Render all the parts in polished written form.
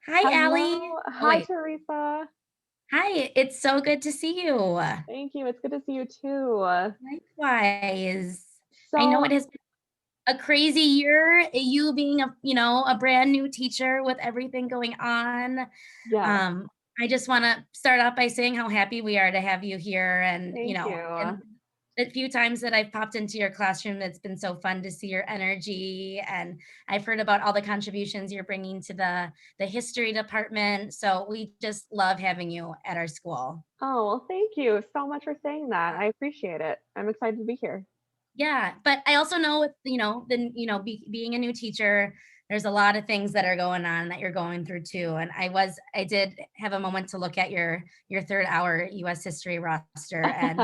Hi, Allie. Hello. Oh, Hi, wait. Teresa. Hi, it's so good to see you. Thank you. It's good to see you too. Likewise. I know So, it has been a crazy year, you being a brand new teacher with everything going on. yes, Um, I just wanna start off by saying how happy we are to have you here thank and you. the few times that I've popped into your classroom, it's been so fun to see your energy, and I've heard about all the contributions you're bringing to the history department, so we just love having you at our school. Oh, well, thank you so much for saying that. I appreciate it. I'm excited to be here. Yeah, but I also know with, being a new teacher, there's a lot of things that are going on that you're going through too, and I did have a moment to look at your 3rd hour US history roster, and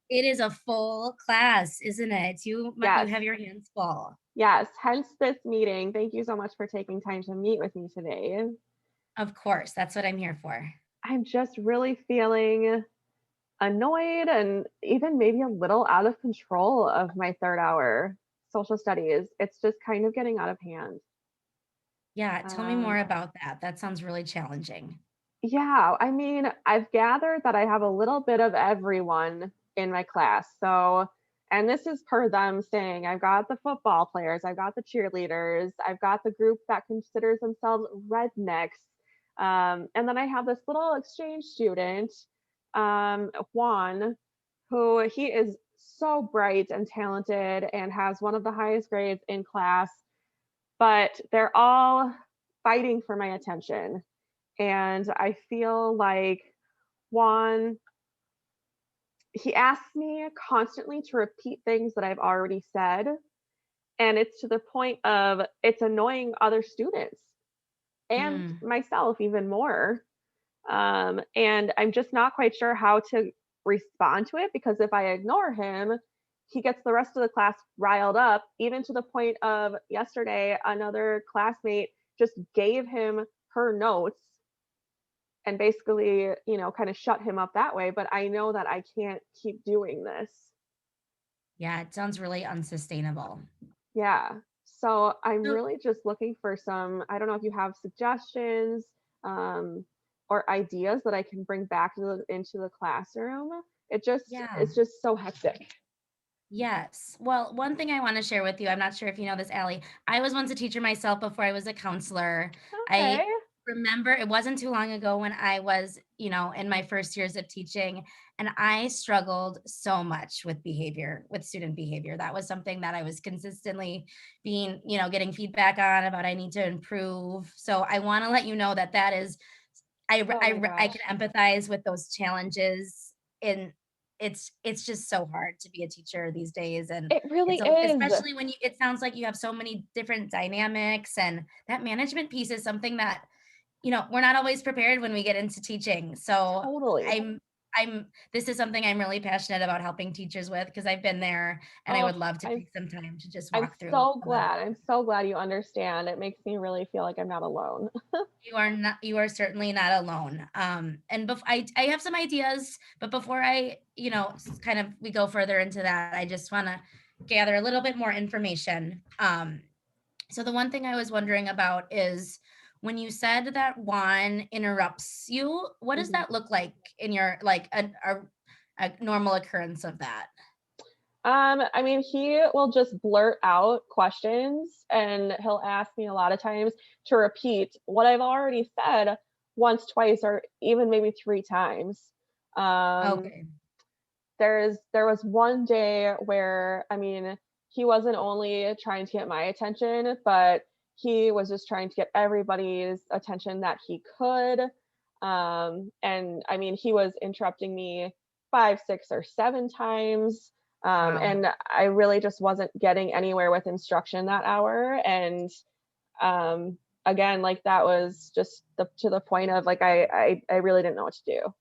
it is a full class, isn't it? You Yes, have your hands full. yes. Hence this meeting. Thank you so much for taking time to meet with me today. Of course, that's what I'm here for. I'm just really feeling annoyed and even maybe a little out of control of my third hour social studies. It's just kind of getting out of hand. Yeah, tell me Um, more about that. That sounds really challenging. Yeah, I mean, I've gathered that I have a little bit of everyone in my class. So, and this is per them saying, I've got the football players, I've got the cheerleaders, I've got the group that considers themselves rednecks. And then I have this little exchange student, Juan, who he is so bright and talented and has one of the highest grades in class, but they're all fighting for my attention. And I feel like Juan, he asks me constantly to repeat things that I've already said. And it's to the point of it's annoying other students and Mm, myself even more. And I'm just not quite sure how to respond to it because if I ignore him, he gets the rest of the class riled up, even to the point of yesterday, another classmate just gave him her notes and basically, kind of shut him up that way. But I know that I can't keep doing this. yeah, it sounds really unsustainable. Yeah. So I'm So really just looking for some, I don't know if you have suggestions um, or ideas that I can bring back into the classroom. yeah. It's just so hectic. Yes. Well, one thing I want to share with you, I'm not sure if you know this, Allie. I was once a teacher myself before I was a counselor. I Okay. remember it wasn't too long ago when I was, in my first years of teaching, and I struggled so much with behavior, with student behavior. That was something that I was consistently getting feedback on about I need to improve. So I want to let you know that that is Oh my I gosh. can empathize with those challenges, and it's just so hard to be a teacher these days, and It really it's a is. especially when it sounds like you have so many different dynamics, and that management piece is something that, we're not always prepared when we get into teaching. So Totally. I'm this is something I'm really passionate about helping teachers with because I've been there, and I Oh, would love to I'm take some time to just I'm walk through so some of glad. I'm so glad you understand. It makes me really feel like I'm not alone. You are certainly not alone. And I have some ideas, but before I, kind of we go further into that, I just want to gather a little bit more information. So the one thing I was wondering about is when you said that Juan interrupts you, what does Mhm. that look like in your like a normal occurrence of that? I mean, he will just blurt out questions and he'll ask me a lot of times to repeat what I've already said once, twice, or even maybe three times. Um, Okay. there was one day where, I mean, he wasn't only trying to get my attention, but he was just trying to get everybody's attention that he could. And I mean, he was interrupting me five, six, or seven times. Wow. And I really just wasn't getting anywhere with instruction that hour. And um, again, like that was just to the point of like I really didn't know what to do.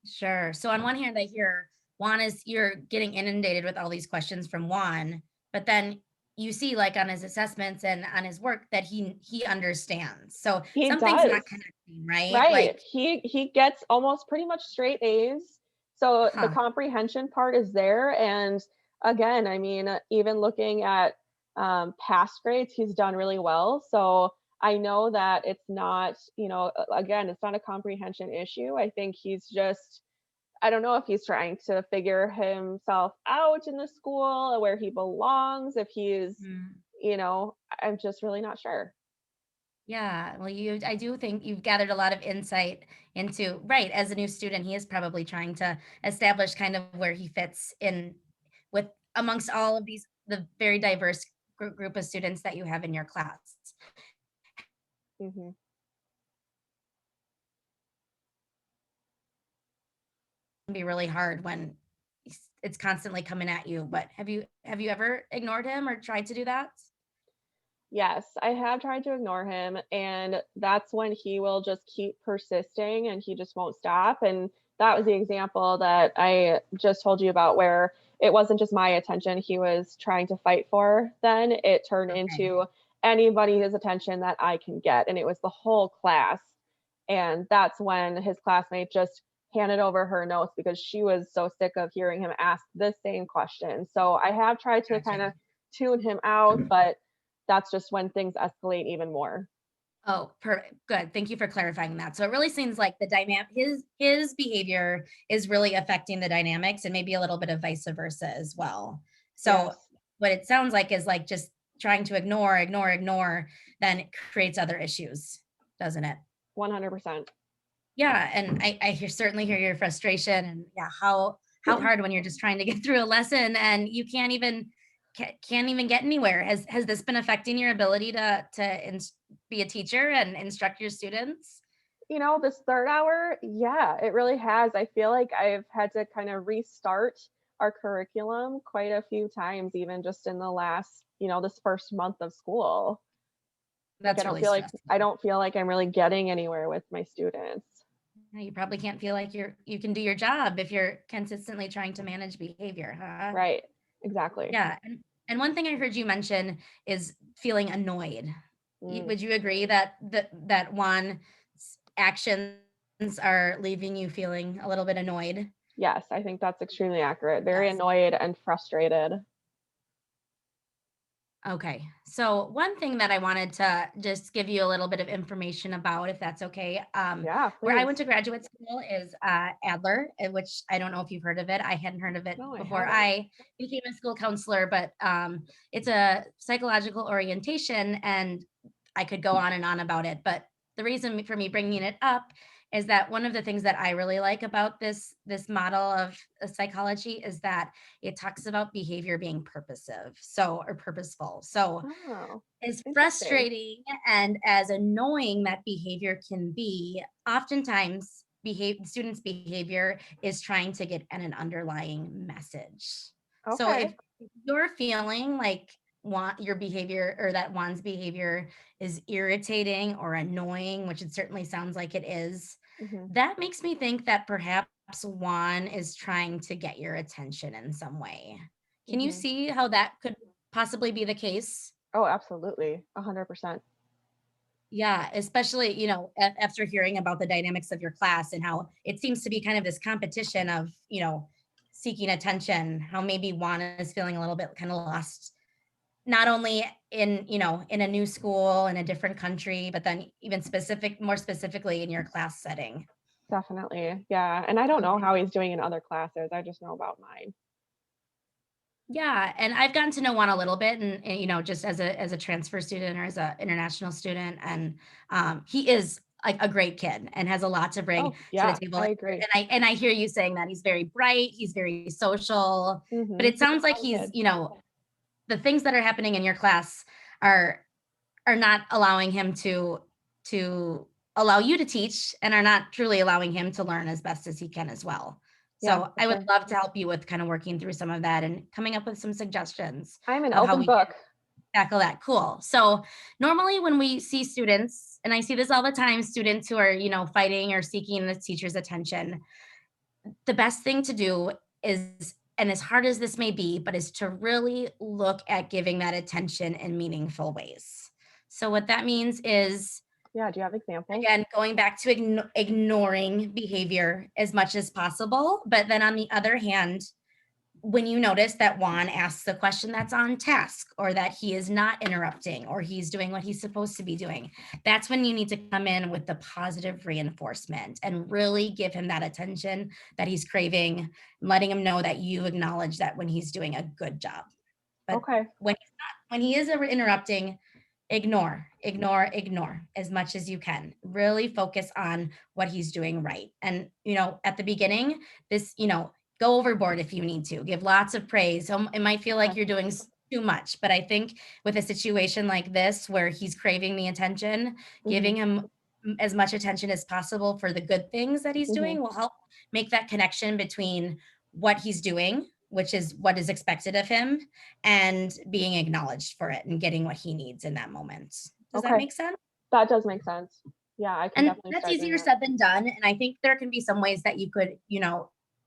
Sure. So on one hand, I hear Juan is you're getting inundated with all these questions from Juan, but then you see like on his assessments and on his work that he understands. So He something's not does. connecting, right? Right. Like, He gets almost pretty much straight A's. So the huh. comprehension part is there. And again, I mean, even looking at past grades, he's done really well. So I know that it's not, again, it's not a comprehension issue. I think he's just, I don't know if he's trying to figure himself out in the school, where he belongs, if he's, Mm. I'm just really not sure. Yeah, well, I do think you've gathered a lot of insight into, right, as a new student, he is probably trying to establish kind of where he fits in with amongst all of the very diverse group of students that you have in your class. Hmm. Can be really hard when it's constantly coming at you, but have you ever ignored him or tried to do that? Yes, I have tried to ignore him, and that's when he will just keep persisting and he just won't stop. And that was the example that I just told you about, where it wasn't just my attention he was trying to fight for, then it turned Okay, into anybody's attention that I can get. And it was the whole class. And that's when his classmate just handed over her notes because she was so sick of hearing him ask the same question. So I have tried to gotcha. kind of tune him out, but that's just when things escalate even more. Oh, good. Thank you for clarifying that. So it really seems like the dynamic, his behavior is really affecting the dynamics, and maybe a little bit of vice versa as well. So Yes, what it sounds like is like just trying to ignore, then it creates other issues, doesn't it? 100%. Yeah, and certainly hear your frustration, and yeah, how hard when you're just trying to get through a lesson and you can't even get anywhere. Has this been affecting your ability to be a teacher and instruct your students? This third hour, yeah, it really has. I feel like I've had to kind of restart our curriculum quite a few times, even just in the last, this first month of school. Like That's really stressful. I don't feel like I'm really getting anywhere with my students. Yeah, you probably can't feel like you can do your job if you're consistently trying to manage behavior, huh? Right. Exactly. Yeah, and one thing I heard you mention is feeling annoyed. Mm. Would you agree that Juan's actions are leaving you feeling a little bit annoyed? Yes, I think that's extremely accurate. Very Yes. annoyed and frustrated. Okay. So one thing that I wanted to just give you a little bit of information about, if that's okay, Yeah, where I went please. to graduate school is Adler, which I don't know if you've heard of it. I hadn't heard of it No, I before haven't. I became a school counselor, but it's a psychological orientation, and I could go on and on about it. But the reason for me bringing it up is that one of the things that I really like about this model of psychology is that it talks about behavior being purposive, or purposeful. So, Oh, as interesting. frustrating and as annoying that behavior can be, oftentimes students' behavior is trying to get at an underlying message. So, if Okay. you're feeling like your behavior, or that one's behavior is irritating or annoying, which it certainly sounds like it is, Hmm. that makes me think that perhaps one is trying to get your attention in some way. Can you Hmm. see how that could possibly be the case? Oh, absolutely. 100%. Yeah, especially, after hearing about the dynamics of your class and how it seems to be kind of this competition of, seeking attention, how maybe one is feeling a little bit kind of lost, not only in a new school in a different country, but then even more specifically in your class setting. Definitely. Yeah. And I don't know Okay. how he's doing in other classes. I just know about mine. Yeah, and I've gotten to know Juan a little bit, and just as a transfer student or as a international student, and he is like a great kid and has a lot to bring Oh, to the yeah, table. I And agree. I hear you saying that he's very bright, he's very social, but Mhm. it He's sounds a like fun kid. the things that are happening in your class are are not allowing him to allow you to teach, and are not truly allowing him to learn as best as he can as well. Yeah, So for I would sure. love to help you with kind of working through some of that and coming up with some suggestions I'm an of how open we can book. tackle that. Cool. So normally when we see students, and I see this all the time, students who are, fighting or seeking the teacher's attention, the best thing to do is, and as hard as this may be, but is to really look at giving that attention in meaningful ways. So what that means is, Yeah, do you have examples? again, going back to ignoring behavior as much as possible, but then on the other hand, when you notice that Juan asks a question that's on task, or that he is not interrupting, or he's doing what he's supposed to be doing, that's when you need to come in with the positive reinforcement and really give him that attention that he's craving, letting him know that you acknowledge that when he's doing a good job. But Okay. when he is interrupting, ignore, ignore, ignore as much as you can. Really focus on what he's doing right. And, at the beginning, go overboard if you need to. Give lots of praise. It might feel like Okay. you're doing too much, but I think with a situation like this where he's craving the attention, Mhm. giving him as much attention as possible for the good things that he's Mhm. doing will help make that connection between what he's doing, which is what is expected of him, and being acknowledged for it and getting what he needs in that moment. Does that Okay. make sense? That does make sense. Yeah, I can And definitely that's start doing easier that. said than done. And I think there can be some ways that you could,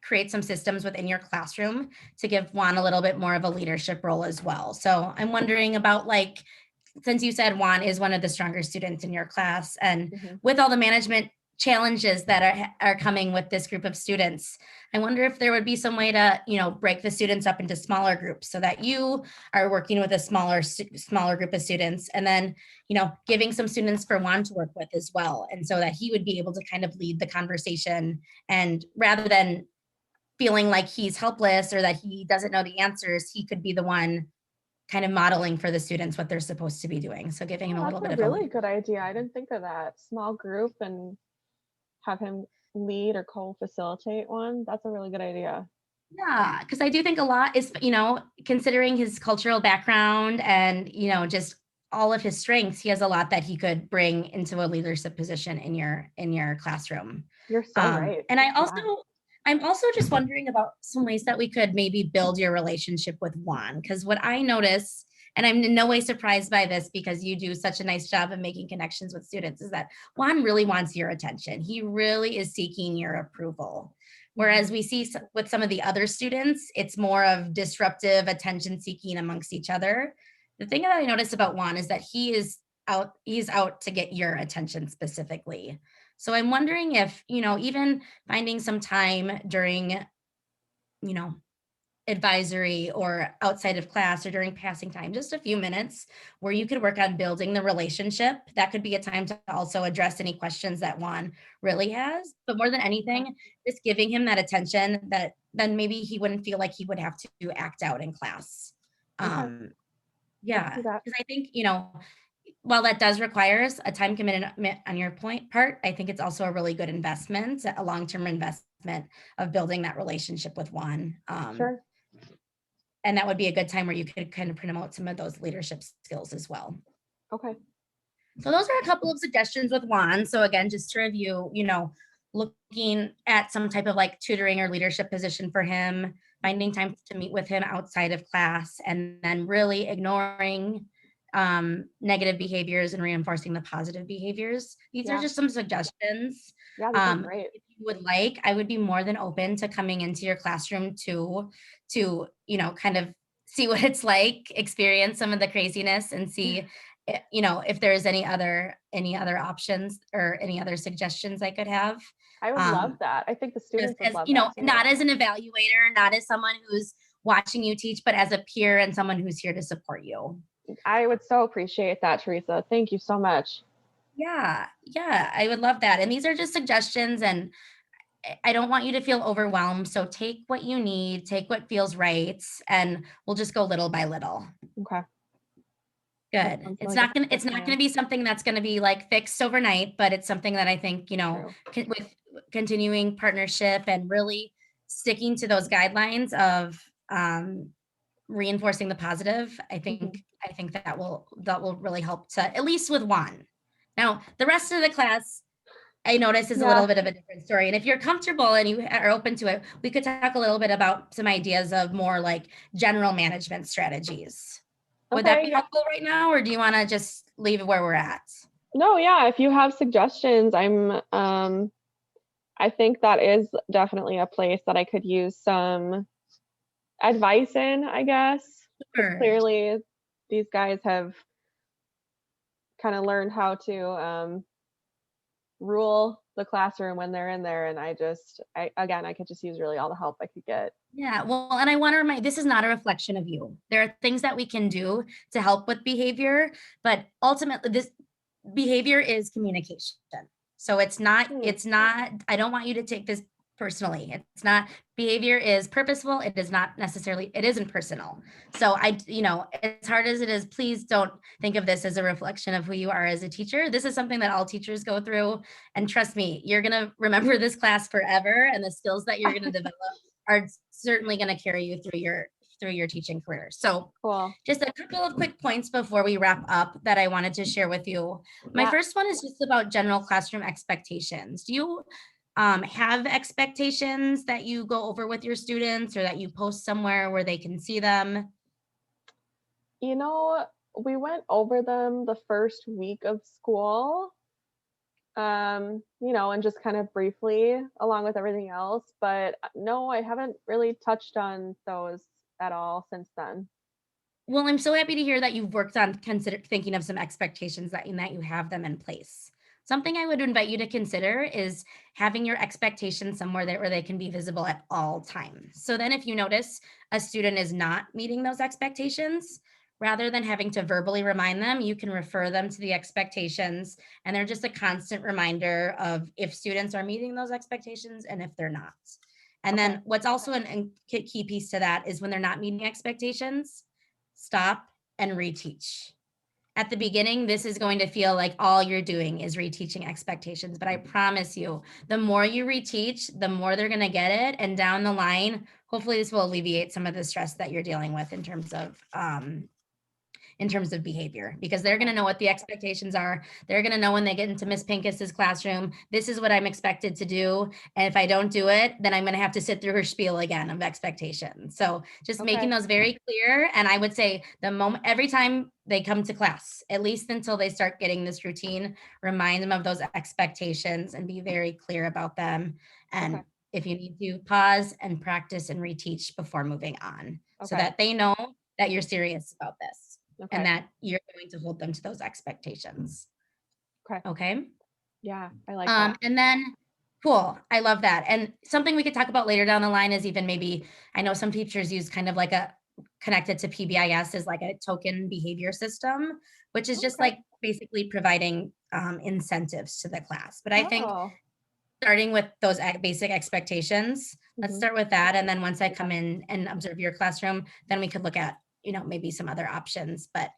create some systems within your classroom to give Juan a little bit more of a leadership role as well. So I'm wondering about, like, since you said Juan is one of the stronger students in your class, and Mhm. with all the management challenges that are coming with this group of students, I wonder if there would be some way to, break the students up into smaller groups so that you are working with a smaller group of students, and then, giving some students for Juan to work with as well, and so that he would be able to kind of lead the conversation, and rather than feeling like he's helpless or that he doesn't know the answers, he could be the one kind of modeling for the students what they're supposed to be doing. So giving him Oh, a that's little a bit of a really lead. good idea. I didn't think of that. Small group and have him lead or co-facilitate one. That's a really good idea. Yeah, because I do think a lot is, considering his cultural background and, just all of his strengths, he has a lot that he could bring into a leadership position in your classroom. You're so right. And Yeah. I'm also just wondering about some ways that we could maybe build your relationship with Juan. Because what I notice, and I'm in no way surprised by this because you do such a nice job of making connections with students, is that Juan really wants your attention. He really is seeking your approval. Whereas Mhm. we see with some of the other students, it's more of disruptive attention seeking amongst each other. The thing that I notice about Juan is that he's out to get your attention specifically. So I'm wondering if, even finding some time during, you know, advisory or outside of class or during passing time, just a few minutes where you could work on building the relationship. That could be a time to also address any questions that Juan really has. But more than Okay. anything, just giving him that attention that then maybe he wouldn't feel like he would have to act out in class. Okay. Um, I can yeah, do that. because I think, while that does requires a time commitment on your part, I think it's also a really good investment, a long-term investment of building that relationship with Juan. Sure. And that would be a good time where you could kind of promote some of those leadership skills as well. Okay. So those are a couple of suggestions with Juan. So again, just to review, looking at some type of like tutoring or leadership position for him, finding time to meet with him outside of class, and then really ignoring negative behaviors and reinforcing the positive behaviors. These are Yeah. just some suggestions. Yeah, these are great. If you would like, I would be more than open to coming into your classroom to kind of see what it's like, experience some of the craziness, and see if there's any other options or any other suggestions I could have. I would love Um, that. I think the just students would as, love that not too. as an evaluator, not as someone who's watching you teach, but as a peer and someone who's here to support you. I would so appreciate that, Teresa. Thank you so much. Yeah, yeah, I would love that. And these are just suggestions, and I don't want you to feel overwhelmed. So take what you need, take what feels right, and we'll just go little by little. Okay. That Good. sounds It's like a not gonna good it's not plan. gonna be something that's gonna be, like, fixed overnight, but it's something that I think, True. with continuing partnership and really sticking to those guidelines of, reinforcing the positive, I Hmm. think I think that will really help to at least with one. Now, the rest of the class, I notice, is a Yeah. little bit of a different story, and if you're comfortable and you are open to it, we could talk a little bit about some ideas of more, like, general management strategies. Would that Okay. be Yeah. helpful right now, or do you wanna just leave it where we're at? No, yeah. If you have suggestions, I think that is definitely a place that I could use some advice in, I guess, because Sure. clearly these guys have kind of learned how to rule the classroom when they're in there, and I could just use really all the help I could get. Yeah, well, and I want to remind this is not a reflection of you. There are things that we can do to help with behavior, but ultimately this behavior is communication. So Hmm, it's not I don't want you to take this personally. It's not behavior is purposeful. It is not necessarily it isn't personal. So as hard as it is, please don't think of this as a reflection of who you are as a teacher. This is something that all teachers go through, and trust me, you're going to remember this class forever, and the skills that you're going to develop are certainly going to carry you through your teaching career. So cool. just a couple of quick points before we wrap up that I wanted to share with you. My Yeah. first one is just about general classroom expectations. Do you have expectations that you go over with your students or that you post somewhere where they can see them? You know, we went over them the first week of school, and just kind of briefly along with everything else, but no, I haven't really touched on those at all since then. Well, I'm so happy to hear that you've worked on consider thinking of some expectations that you have them in place. Something I would invite you to consider is having your expectations somewhere where they can be visible at all times. So then if you notice a student is not meeting those expectations, rather than having to verbally remind them, you can refer them to the expectations, and they're just a constant reminder of if students are meeting those expectations and if they're not. And Okay. then what's also a key piece to that is when they're not meeting expectations, stop and reteach. At the beginning, this is going to feel like all you're doing is reteaching expectations, but I promise you, the more you reteach, the more they're going to get it. And down the line, hopefully, this will alleviate some of the stress that you're dealing with in terms of behavior, because they're going Okay. to know what the expectations are. They're going to know when they get into Miss Pincus's classroom, this is what I'm expected to do. And if I don't do it, then I'm going to have to sit through her spiel again of expectations. So just making Okay. those very clear. And I would say the moment, every time they come to class, at least until they start getting this routine, remind them of those expectations and be very clear about them. Okay. And if you need to, pause and practice and reteach before moving on so Okay. that they know that you're serious about this and Okay. that you're going to hold them to those expectations. Okay. Okay. Yeah, I like that. And then, cool. I love that. And something we could talk about later down the line is even maybe, I know some teachers use kind of like a connected to PBIS is like a token behavior system, which is just Okay. like basically providing incentives to the class. But I think Oh. starting with those basic expectations, let's Hmm. start with that. And then once I Yeah. come in and observe your classroom, then we could look at, maybe some other options. But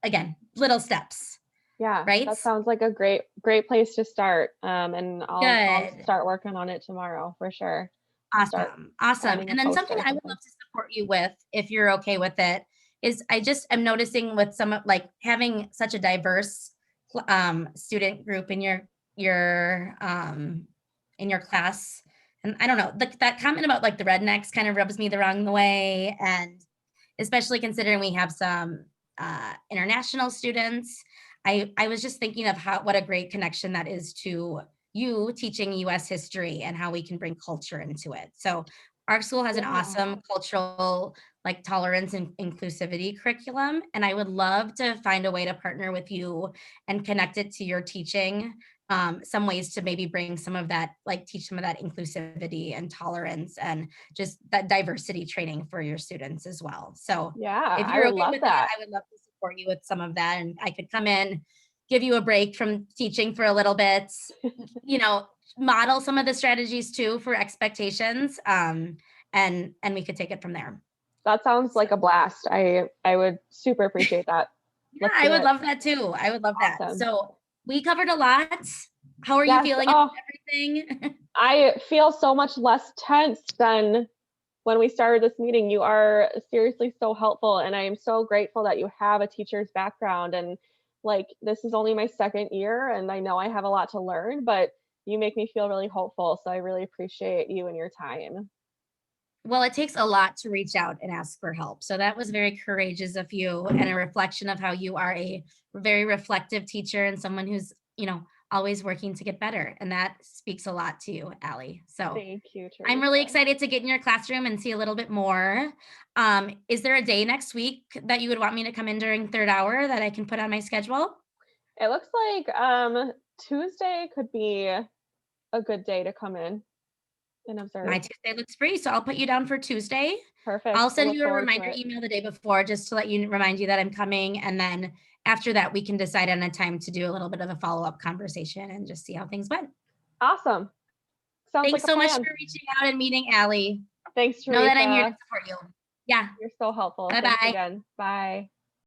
again, little steps, Yeah, right? that sounds like a great place to start. And I'll Good. start working on it tomorrow for sure. I'll start Awesome. Awesome. planning a And then post something or I would something. love to support you with, if you're okay with it, is I just am noticing with some of like having such a diverse student group in your class. And I don't know, that comment about like the rednecks kind of rubs me the wrong way. And especially considering we have some international students. I was just thinking of what a great connection that is to you teaching US history and how we can bring culture into it. So our school has an Yeah. awesome cultural like tolerance and inclusivity curriculum, and I would love to find a way to partner with you and connect it to your teaching, some ways to maybe bring some of that, like teach some of that inclusivity and tolerance and just that diversity training for your students as well. So Yeah, if I you're would okay love with that, that. I would love to support you with some of that. And I could come in, give you a break from teaching for a little bit, you know, model some of the strategies too for expectations. And we could take it from there. That sounds So like a blast. I would super appreciate that. yeah, Let's I do would it. love that too. I would love that. Awesome. So we covered a lot. How are you Yes. feeling Oh, about everything? I feel so much less tense than when we started this meeting. You are seriously so helpful, and I am so grateful that you have a teacher's background. And like, this is only my second year, and I know I have a lot to learn, but you make me feel really hopeful. So I really appreciate you and your time. Well, it takes a lot to reach out and ask for help. So that was very courageous of you and a reflection of how you are a very reflective teacher and someone who's, always working to get better. And that speaks a lot to you, Allie. So Thank you, I'm really Teresa. excited to get in your classroom and see a little bit more. Is there a day next week that you would want me to come in during third hour that I can put on my schedule? It looks like Tuesday could be a good day to come in and My observe? Tuesday looks free, so I'll put you down for Tuesday. Perfect. I'll I send look you a forward to reminder it. email the day before just to let you remind you that I'm coming. And then after that, we can decide on a time to do a little bit of a follow-up conversation and just see how things went. Awesome. Sounds like Thanks a so much plan. for reaching out and meeting Allie. Thanks, Know that I'm here to Teresa. support you. Yeah. You're so helpful. Thanks Bye-bye. again. Bye.